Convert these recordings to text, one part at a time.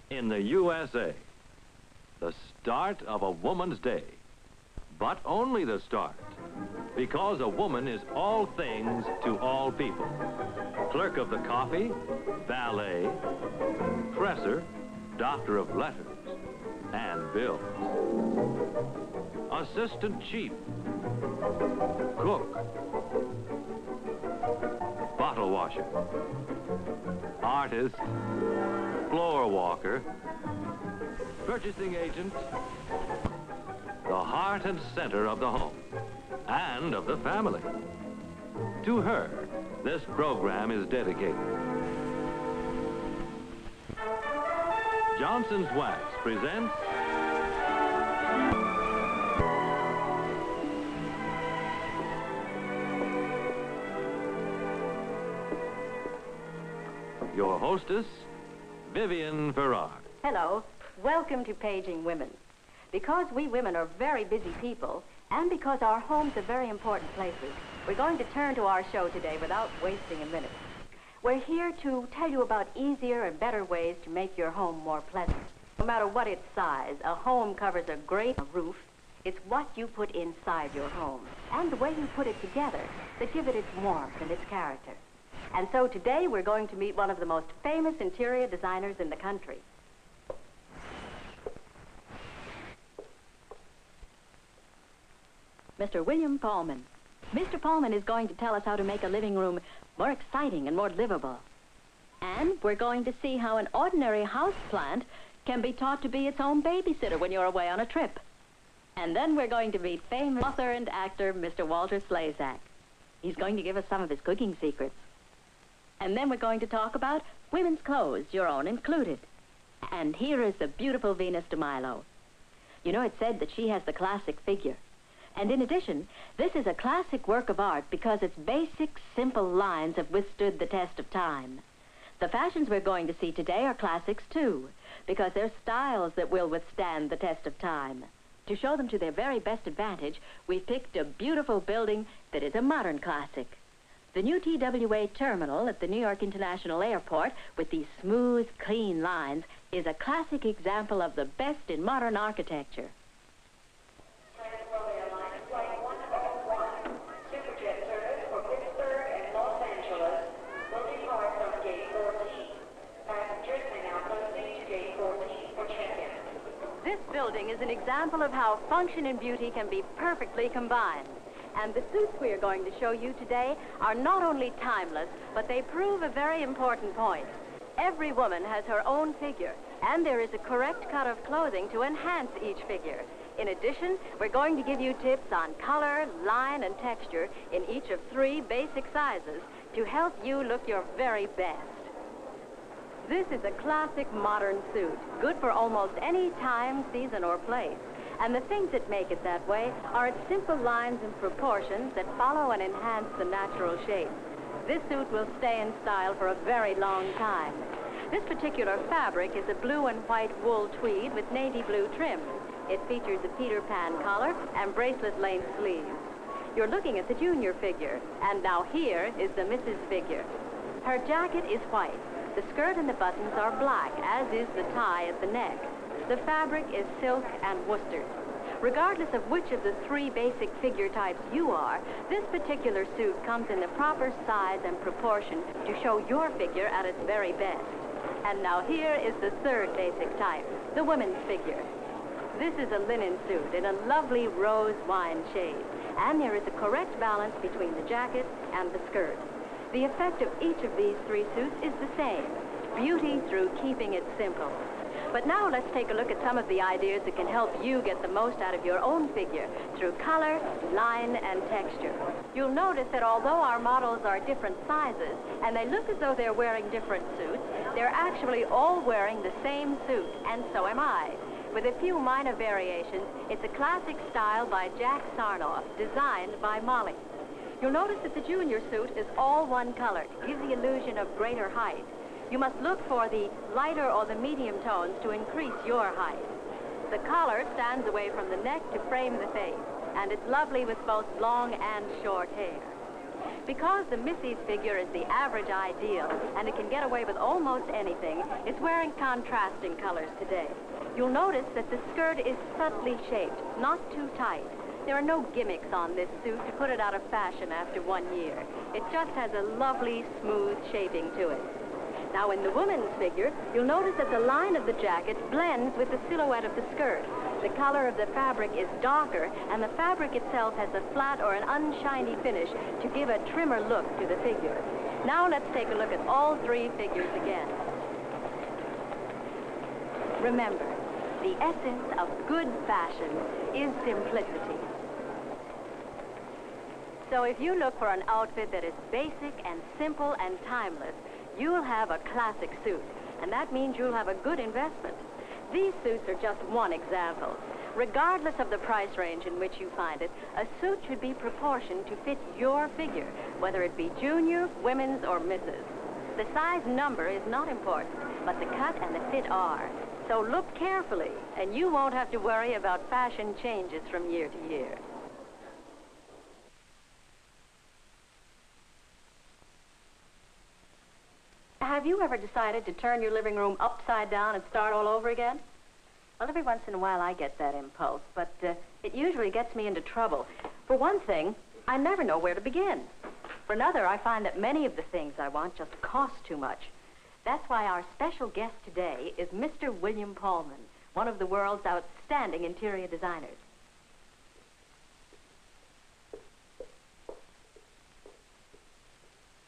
in the USA. The start of a woman's day. But only the start. Because a woman is all things to all people. Clerk of the coffee, valet, presser, doctor of letters, and bills. Assistant chief, cook, bottle washer, artist, floor walker, purchasing agent, the heart and center of the home and of the family. To her, this program is dedicated. Johnson's Wax presents your hostess, Vivian Verad. Hello. Welcome to Paging Women. Because we women are very busy people, and because our homes are very important places, we're going to turn to our show today without wasting a minute. We're here to tell you about easier and better ways to make your home more pleasant. No matter what its size, a home covers a great roof. It's what you put inside your home and the way you put it together that give it its warmth and its character. And so today we're going to meet one of the most famous interior designers in the country. Mr. William Paley. Mr. Paley is going to tell us how to make a living room more exciting and more livable. And we're going to see how an ordinary houseplant can be taught to be its own babysitter when you're away on a trip. And then we're going to meet famous author and actor, Mr. Walter Slezak. He's going to give us some of his cooking secrets. And then we're going to talk about women's clothes, your own included. And here is the beautiful Venus de Milo. You know, it's said that she has the classic figure. And in addition, this is a classic work of art because its basic, simple lines have withstood the test of time. The fashions we're going to see today are classics, too, because they're styles that will withstand the test of time. To show them to their very best advantage, we've picked a beautiful building that is a modern classic. The new TWA terminal at the New York International Airport, with these smooth, clean lines, is a classic example of the best in modern architecture. This building is an example of how function and beauty can be perfectly combined. And the suits we are going to show you today are not only timeless, but they prove a very important point. Every woman has her own figure, and there is a correct cut of clothing to enhance each figure. In addition, we're going to give you tips on color, line, and texture in each of 3 basic sizes to help you look your very best. This is a classic modern suit, good for almost any time, season, or place. And the things that make it that way are its simple lines and proportions that follow and enhance the natural shape. This suit will stay in style for a very long time. This particular fabric is a blue and white wool tweed with navy blue trim. It features a Peter Pan collar and bracelet-length sleeves. You're looking at the junior figure, and now here is the Mrs. figure. Her jacket is white. The skirt and the buttons are black, as is the tie at the neck. The fabric is silk and worsted. Regardless of which of the 3 basic figure types you are, this particular suit comes in the proper size and proportion to show your figure at its very best. And now here is the 3rd basic type, the woman's figure. This is a linen suit in a lovely rose wine shade, and there is a correct balance between the jacket and the skirt. The effect of each of these 3 suits is the same, beauty through keeping it simple. But now let's take a look at some of the ideas that can help you get the most out of your own figure through color, line, and texture. You'll notice that although our models are different sizes, and they look as though they're wearing different suits, they're actually all wearing the same suit, and so am I. With a few minor variations, it's a classic style by Jack Sarnoff, designed by Molly. You'll notice that the junior suit is all one color to give the illusion of greater height. You must look for the lighter or the medium tones to increase your height. The collar stands away from the neck to frame the face, and it's lovely with both long and short hair. Because the Missy's figure is the average ideal, and it can get away with almost anything, it's wearing contrasting colors today. You'll notice that the skirt is subtly shaped, not too tight. There are no gimmicks on this suit to put it out of fashion after 1 year. It just has a lovely, smooth shaping to it. Now, in the woman's figure, you'll notice that the line of the jacket blends with the silhouette of the skirt. The color of the fabric is darker, and the fabric itself has a flat or an unshiny finish to give a trimmer look to the figure. Now, let's take a look at all three figures again. Remember, the essence of good fashion is simplicity. So if you look for an outfit that is basic and simple and timeless, you'll have a classic suit, and that means you'll have a good investment. These suits are just one example. Regardless of the price range in which you find it, a suit should be proportioned to fit your figure, whether it be junior, women's, or misses. The size number is not important, but the cut and the fit are. So look carefully, and you won't have to worry about fashion changes from year to year. Have you ever decided to turn your living room upside down and start all over again? Well, every once in a while I get that impulse, but it usually gets me into trouble. For one thing, I never know where to begin. For another, I find that many of the things I want just cost too much. That's why our special guest today is Mr. William Paley, one of the world's outstanding interior designers.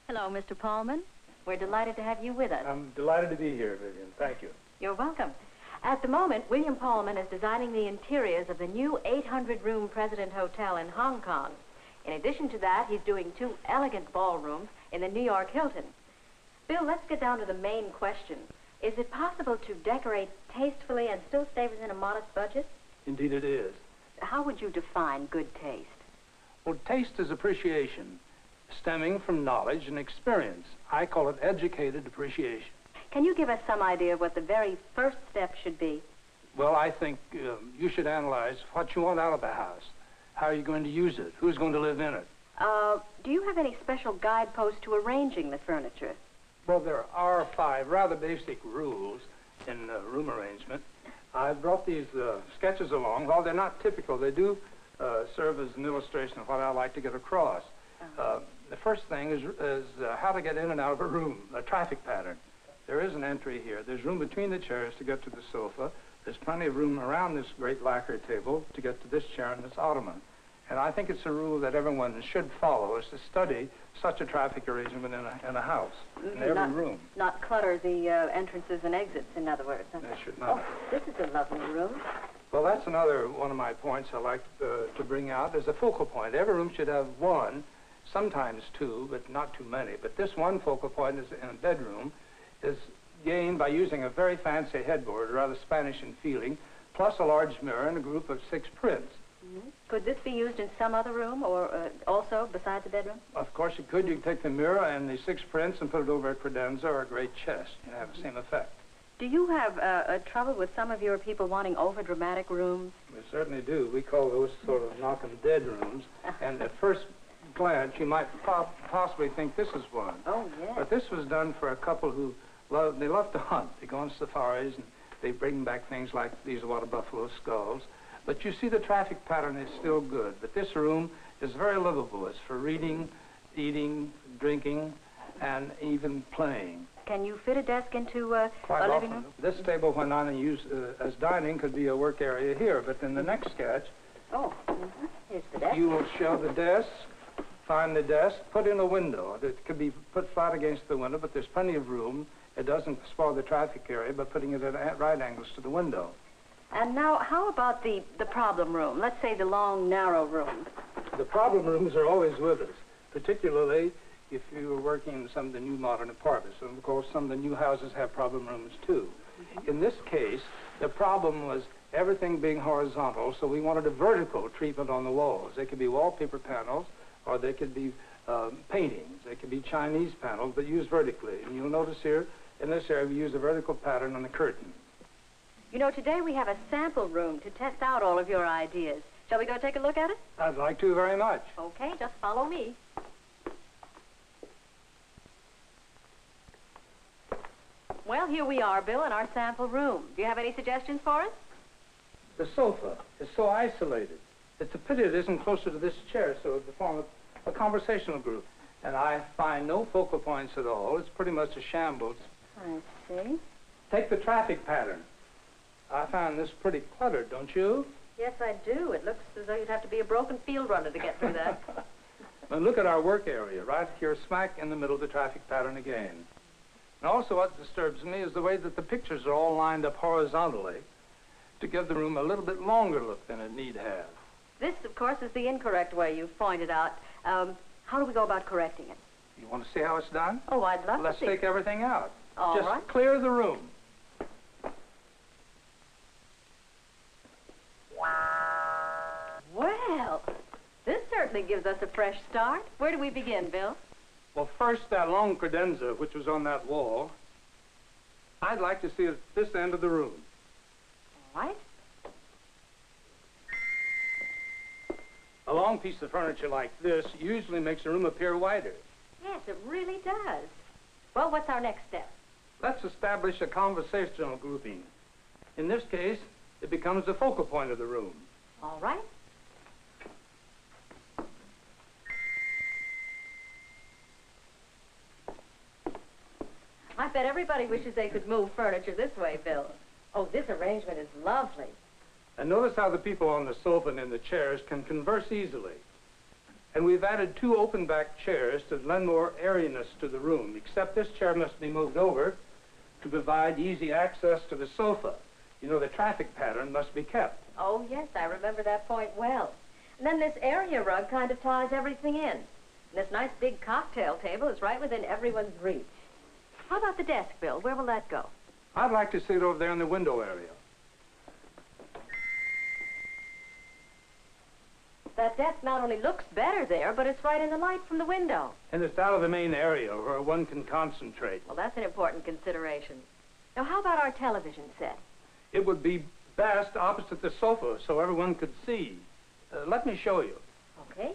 Hello, Mr. Paley. We're delighted to have you with us. I'm delighted to be here, Vivian. Thank you. You're welcome. At the moment, William Paley is designing the interiors of the new 800-room President Hotel in Hong Kong. In addition to that, he's doing 2 elegant ballrooms in the New York Hilton. Bill, let's get down to the main question. Is it possible to decorate tastefully and still stay within a modest budget? Indeed it is. How would you define good taste? Well, taste is appreciation, stemming from knowledge and experience. I call it educated appreciation. Can you give us some idea of what the very first step should be? Well, I think you should analyze what you want out of the house. How are you going to use it? Who's going to live in it? Do you have any special guideposts to arranging the furniture? Well, there are 5 rather basic rules in room arrangement. I brought these sketches along. While they're not typical, they do serve as an illustration of what I like to get across. The first thing is how to get in and out of a room, a traffic pattern. There is an entry here. There's room between the chairs to get to the sofa. There's plenty of room around this great lacquer table to get to this chair and this ottoman. And I think it's a rule that everyone should follow, is to study such a traffic arrangement in a house, in every room. Not clutter the entrances and exits, in other words. They should not. Oh, this is a lovely room. Well, that's another one of my points I like to bring out. There's a focal point. Every room should have 1, sometimes 2, but not too many. But this one focal point is in a bedroom is gained by using a very fancy headboard, rather Spanish in feeling, plus a large mirror and a group of 6 prints. Mm-hmm. Could this be used in some other room or also besides the bedroom? Of course you could. You could take the mirror and the 6 prints and put it over a credenza or a great chest and have the same effect. Do you have trouble with some of your people wanting over-dramatic rooms? We certainly do. We call those sort of knock-'em-dead rooms. And at first glance, you might possibly think this is one. Oh, yes. But this was done for a couple who love to hunt. They go on safaris and they bring back things like these water buffalo skulls. But you see the traffic pattern is still good. But this room is very livable. It's for reading, eating, drinking, and even playing. Can you fit a desk into a living room? This table, when on and used as dining, could be a work area here. But in the next sketch, Here's the desk. you will show the desk, find the desk, put in a window. It could be put flat against the window, but there's plenty of room. It doesn't spoil the traffic area by putting it at right angles to the window. And now, how about the problem room? Let's say the long, narrow room. The problem rooms are always with us, particularly if you are working in some of the new modern apartments. And of course, some of the new houses have problem rooms too. Mm-hmm. In this case, the problem was everything being horizontal, so we wanted a vertical treatment on the walls. They could be wallpaper panels, or they could be paintings. They could be Chinese panels, but used vertically. And you'll notice here, in this area, we use a vertical pattern on the curtain. You know, today we have a sample room to test out all of your ideas. Shall we go take a look at it? I'd like to very much. Okay, just follow me. Well, here we are, Bill, in our sample room. Do you have any suggestions for us? The sofa is so isolated. It's a pity it isn't closer to this chair so it would form a conversational group. And I find no focal points at all. It's pretty much a shambles. I see. Take the traffic pattern. I find this pretty cluttered, don't you? Yes, I do. It looks as though you'd have to be a broken field runner to get through that. Now look at our work area, right here, smack in the middle of the traffic pattern again. And also what disturbs me is the way that the pictures are all lined up horizontally to give the room a little bit longer look than it need have. This, of course, is the incorrect way you've pointed out. How do we go about correcting it? You want to see how it's done? Oh, I'd love Let's to see. take everything out. All Just right. clear the room. Well, this certainly gives us a fresh start. Where do we begin, Bill? Well, first, that long credenza, which was on that wall, I'd like to see at this end of the room. All right. A long piece of furniture like this usually makes a room appear wider. Yes, it really does. Well, what's our next step? Let's establish a conversational grouping. In this case, it becomes the focal point of the room. All right. I bet everybody wishes they could move furniture this way, Bill. Oh, this arrangement is lovely. And notice how the people on the sofa and in the chairs can converse easily. And we've added 2 open-back chairs to lend more airiness to the room, except this chair must be moved over to provide easy access to the sofa. You know, the traffic pattern must be kept. Oh, yes, I remember that point well. And then this area rug kind of ties everything in. And this nice big cocktail table is right within everyone's reach. How about the desk, Bill? Where will that go? I'd like to see it over there in the window area. That desk not only looks better there, but it's right in the light from the window. And it's out of the main area where one can concentrate. Well, that's an important consideration. Now, how about our television set? It would be best opposite the sofa so everyone could see. Let me show you. Okay.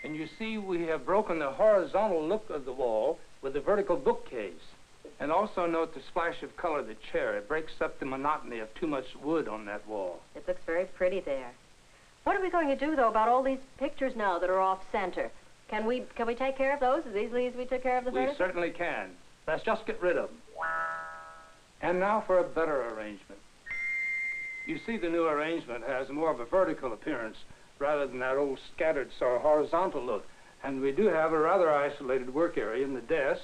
And you see we have broken the horizontal look of the wall with a vertical bookcase. And also note the splash of color of the chair. It breaks up the monotony of too much wood on that wall. It looks very pretty there. What are we going to do, though, about all these pictures now that are off-center? Can we take care of those as easily as we took care of the We furniture? certainly can. Let's just get rid of them. And now for a better arrangement. You see the new arrangement has more of a vertical appearance rather than that old scattered sort of horizontal look. And we do have a rather isolated work area in the desk.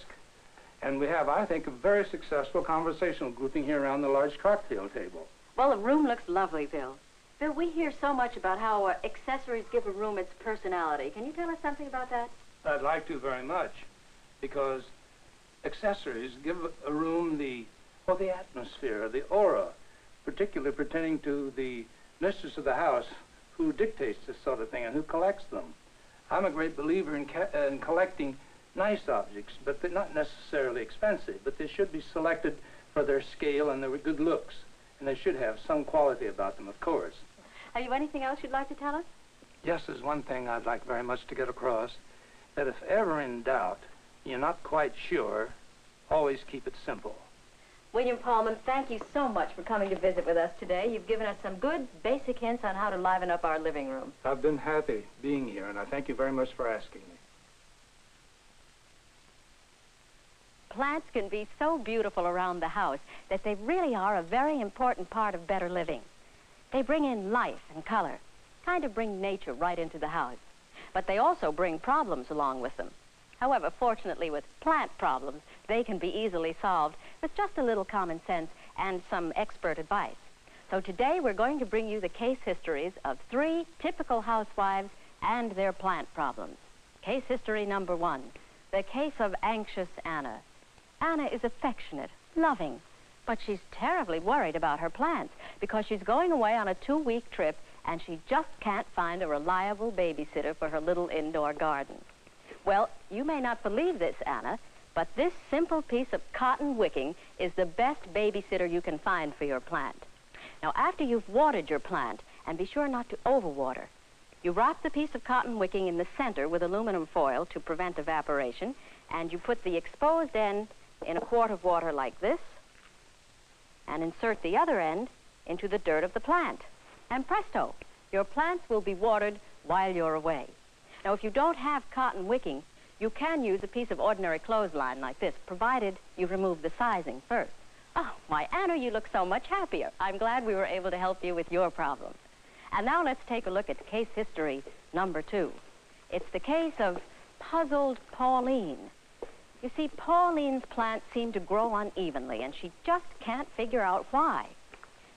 And we have, I think, a very successful conversational grouping here around the large cocktail table. Well, the room looks lovely, Bill. Bill, we hear so much about how accessories give a room its personality. Can you tell us something about that? I'd like to very much, because accessories give a room the atmosphere, the aura, particularly pertaining to the mistress of the house who dictates this sort of thing and who collects them. I'm a great believer in collecting nice objects, but they're not necessarily expensive, but they should be selected for their scale and their good looks, and they should have some quality about them, of course. Have you anything else you'd like to tell us? Yes, there's one thing I'd like very much to get across, that if ever in doubt, you're not quite sure, always keep it simple. William Palman, thank you so much for coming to visit with us today. You've given us some good basic hints on how to liven up our living room. I've been happy being here, and I thank you very much for asking me. Plants can be so beautiful around the house that they really are a very important part of better living. They bring in life and color, kind of bring nature right into the house. But they also bring problems along with them. However, fortunately with plant problems, they can be easily solved with just a little common sense and some expert advice. So today we're going to bring you the case histories of 3 typical housewives and their plant problems. Case history number 1, the case of anxious Anna. Anna is affectionate, loving, but she's terribly worried about her plants because she's going away on a 2-week trip and she just can't find a reliable babysitter for her little indoor garden. Well, you may not believe this, Anna, but this simple piece of cotton wicking is the best babysitter you can find for your plant. Now, after you've watered your plant, and be sure not to overwater, You wrap the piece of cotton wicking in the center with aluminum foil to prevent evaporation, and you put the exposed end in a quart of water like this, and insert the other end into the dirt of the plant. And presto, your plants will be watered while you're away. Now, if you don't have cotton wicking, you can use a piece of ordinary clothesline like this, provided you remove the sizing first. Oh, why, Anna, you look so much happier. I'm glad we were able to help you with your problem. And now let's take a look at case history number 2. It's the case of puzzled Pauline. You see, Pauline's plants seem to grow unevenly, and she just can't figure out why.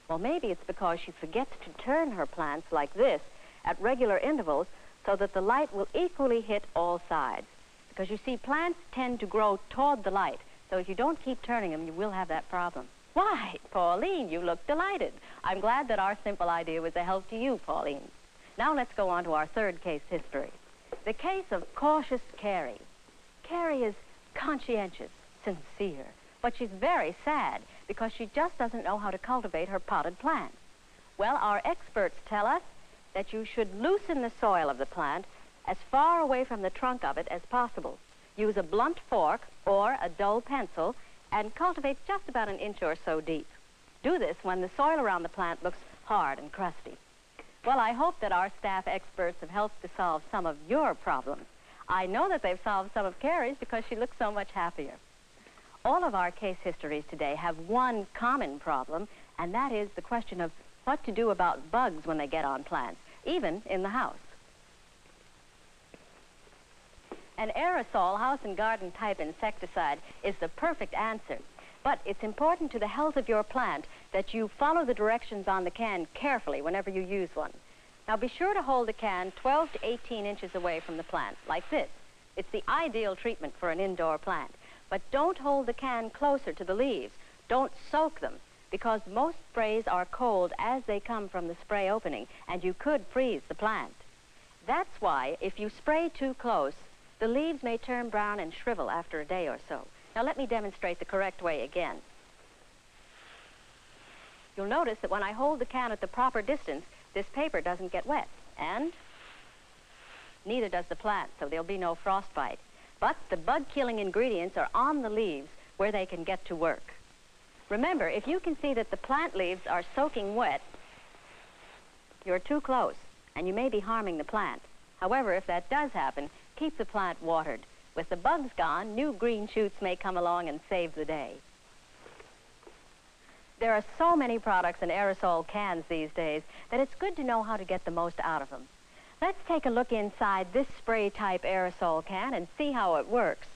Well, maybe it's because she forgets to turn her plants like this at regular intervals so that the light will equally hit all sides. Because you see, plants tend to grow toward the light, so if you don't keep turning them, you will have that problem. Why, Pauline, you look delighted. I'm glad that our simple idea was a help to you, Pauline. Now let's go on to our third case history. The case of cautious Carrie. Carrie is conscientious, sincere, but she's very sad because she just doesn't know how to cultivate her potted plant. Well, our experts tell us that you should loosen the soil of the plant as far away from the trunk of it as possible. Use a blunt fork or a dull pencil and cultivate just about an inch or so deep. Do this when the soil around the plant looks hard and crusty. Well, I hope that our staff experts have helped to solve some of your problems. I know that they've solved some of Carrie's because she looks so much happier. All of our case histories today have one common problem, and that is the question of what to do about bugs when they get on plants, even in the house. An aerosol house and garden type insecticide is the perfect answer, but it's important to the health of your plant that you follow the directions on the can carefully whenever you use one. Now, be sure to hold the can 12 to 18 inches away from the plant, like this. It's the ideal treatment for an indoor plant. But don't hold the can closer to the leaves. Don't soak them, because most sprays are cold as they come from the spray opening, and you could freeze the plant. That's why, if you spray too close, the leaves may turn brown and shrivel after a day or so. Now, let me demonstrate the correct way again. You'll notice that when I hold the can at the proper distance, this paper doesn't get wet, and neither does the plant, so there'll be no frostbite. But the bug-killing ingredients are on the leaves where they can get to work. Remember, if you can see that the plant leaves are soaking wet, you're too close, and you may be harming the plant. However, if that does happen, keep the plant watered. With the bugs gone, new green shoots may come along and save the day. There are so many products in aerosol cans these days that it's good to know how to get the most out of them. Let's take a look inside this spray-type aerosol can and see how it works.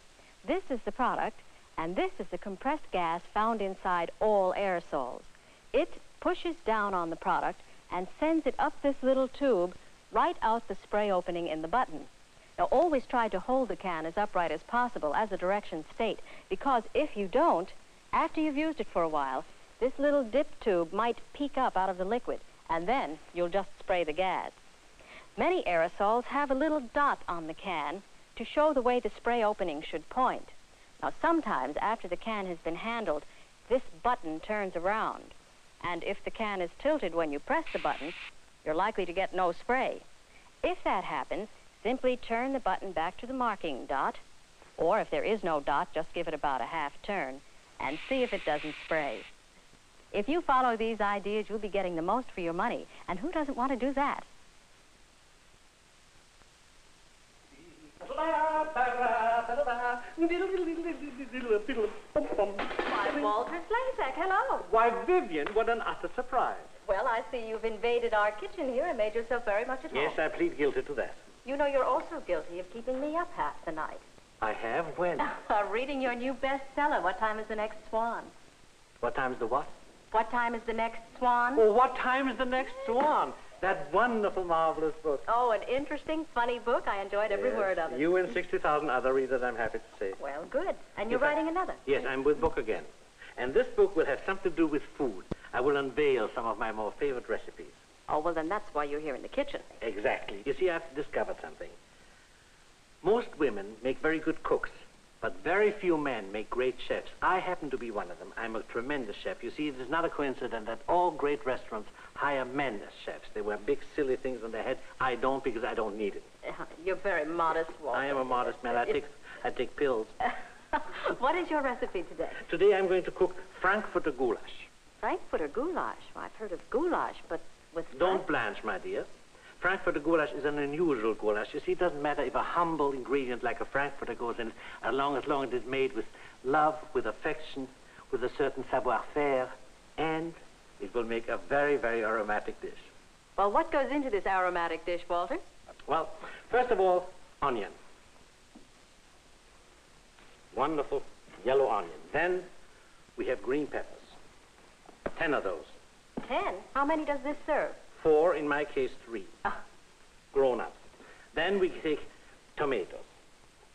This is the product, and this is the compressed gas found inside all aerosols. It pushes down on the product and sends it up this little tube right out the spray opening in the button. Now, always try to hold the can as upright as possible, as the directions state, because if you don't, after you've used it for a while, this little dip tube might peek up out of the liquid, and then you'll just spray the gas. Many aerosols have a little dot on the can to show the way the spray opening should point. Now, sometimes after the can has been handled, this button turns around, and if the can is tilted when you press the button, you're likely to get no spray. If that happens, simply turn the button back to the marking dot, or if there is no dot, just give it about a half turn, and see if it doesn't spray. If you follow these ideas, you'll be getting the most for your money, and who doesn't want to do that? Why, Walter Slezak, hello. Why, Vivian, what an utter surprise. Well, I see you've invaded our kitchen here and made yourself very much at home. Yes, I plead guilty to that. You know, you're also guilty of keeping me up half the night. I have? When? Reading your new bestseller, What Time is the Next Swan? What time's the what? What Time is the Next Swan? Oh, what time is the next swan? That wonderful, marvelous book. Oh, an interesting, funny book. I enjoyed every word of it. You and 60,000 other readers, I'm happy to say. Well, good. And you're Yes, writing another? Yes, I'm with book again. And this book will have something to do with food. I will unveil some of my more favorite recipes. Oh, well, then that's why you're here in the kitchen. Exactly. You see, I've discovered something. Most women make very good cooks, but very few men make great chefs. I happen to be one of them. I'm a tremendous chef. You see, it is not a coincidence that all great restaurants hire men as chefs. They wear big, silly things on their head. I don't, because I don't need it. You're very modest, Walter. I am a modest man. I take pills. What is your recipe today? Today I'm going to cook Frankfurter Goulash. Frankfurter Goulash. Well, I've heard of goulash, but with... Don't blanch, my dear. Frankfurter Goulash is an unusual goulash. You see, it doesn't matter if a humble ingredient like a Frankfurter goes in, as long as it is made with love, with affection, with a certain savoir-faire, and it will make a very, very aromatic dish. Well, what goes into this aromatic dish, Walter? Well, first of all, onion. Wonderful yellow onion. Then we have green peppers. 10 of those. 10? How many does this serve? 4, in my case 3. Grown up. Then we take tomatoes.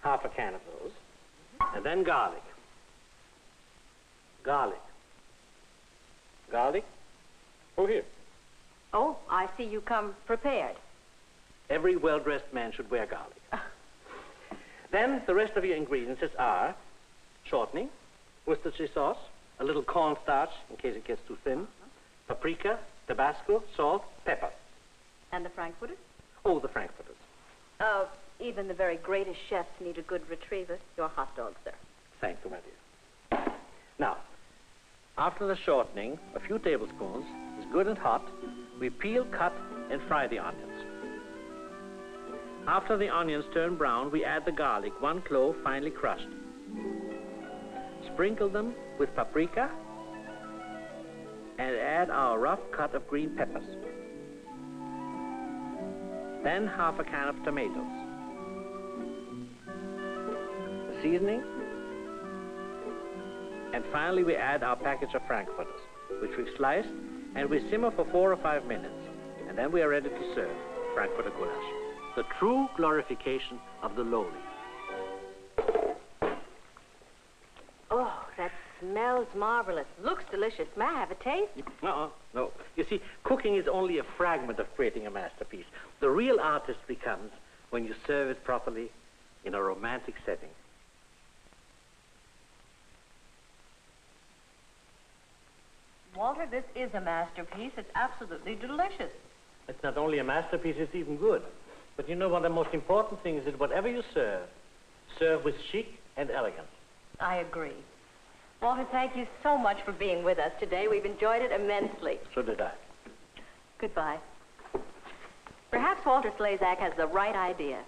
Half a can of those. And then garlic. Garlic. Garlic? Oh, here. Oh, I see you come prepared. Every well-dressed man should wear garlic. Then the rest of your ingredients are shortening, Worcestershire sauce, a little cornstarch in case it gets too thin, paprika, Tabasco, salt, pepper. And the Frankfurters? Oh, the Frankfurters. Even the very greatest chefs need a good retriever. Your hot dog, sir. Thank you, my dear. Now, after the shortening, a few tablespoons is good and hot. We peel, cut, and fry the onions. After the onions turn brown, we add the garlic, 1 clove finely crushed. Sprinkle them with paprika and add our rough cut of green peppers. Then half a can of tomatoes. The seasoning. And finally we add our package of Frankfurters, which we've sliced, and we simmer for 4 or 5 minutes. And then we are ready to serve Frankfurter Goulash, the true glorification of the lowly. Oh, that smells marvelous. Looks delicious. May I have a taste? No. You see, cooking is only a fragment of creating a masterpiece. The real artist becomes when you serve it properly in a romantic setting. Walter, this is a masterpiece. It's absolutely delicious. It's not only a masterpiece, it's even good. But you know what the most important thing is that whatever you serve with chic and elegance. I agree. Walter, thank you so much for being with us today. We've enjoyed it immensely. So did I. Goodbye. Perhaps Walter Slezak has the right idea.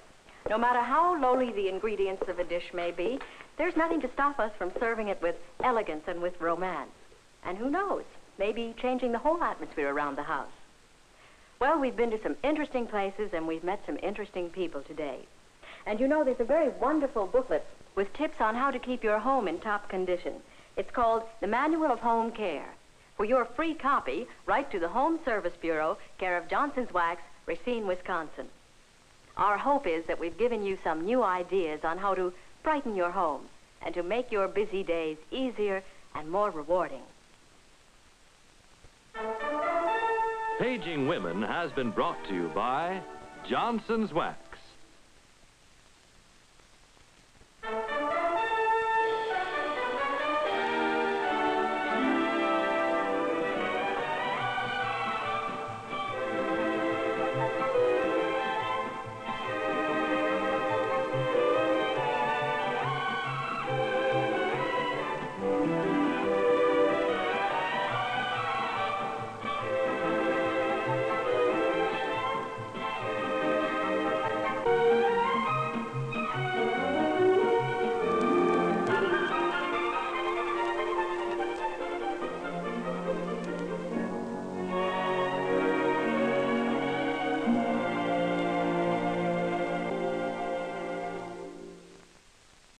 No matter how lowly the ingredients of a dish may be, there's nothing to stop us from serving it with elegance and with romance. And who knows, maybe changing the whole atmosphere around the house. Well, we've been to some interesting places and we've met some interesting people today. And you know, there's a very wonderful booklet with tips on how to keep your home in top condition. It's called The Manual of Home Care. For your free copy, write to the Home Service Bureau, care of Johnson's Wax, Racine, Wisconsin. Our hope is that we've given you some new ideas on how to brighten your home and to make your busy days easier and more rewarding. Paging Women has been brought to you by Johnson's Wax.